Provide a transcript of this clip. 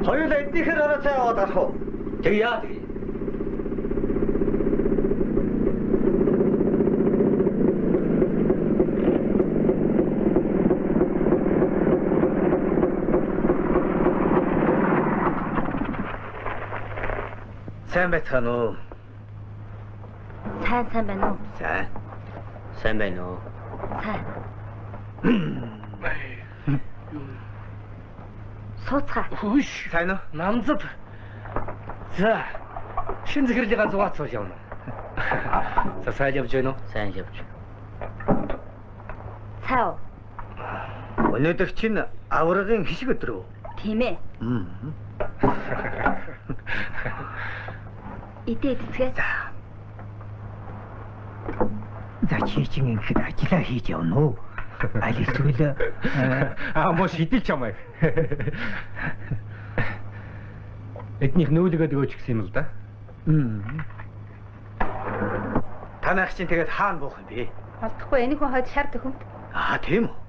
хоёулаа эднийхээр ороо яваад гарах уу? Тэг яа тэг. Сайн байцгаана уу? Сайн байна уу? Сайн байна уу? Сайн. Сууцгаа. Хөөш. Сайн уу? Намзад. За. Шин зэрлэгээ зугаац сууж явна. За сайн явж байна уу? Сайн явж. Цаа. Өнөөдөр чинь аврагын хишиг өдөр үү? Тийм ээ. Идэцгээ. За чи чинь ихэд ажиллаа хийж явна уу? Аль эсвэл Мөн шидэж чамайг. Эднийх нүүлгээд өгөөч гэсэн юм л да. Танайх чинь тэгээд хаана буух юм бэ? Алдахгүй энэ хүн хойд шар төхөм. Тийм үү?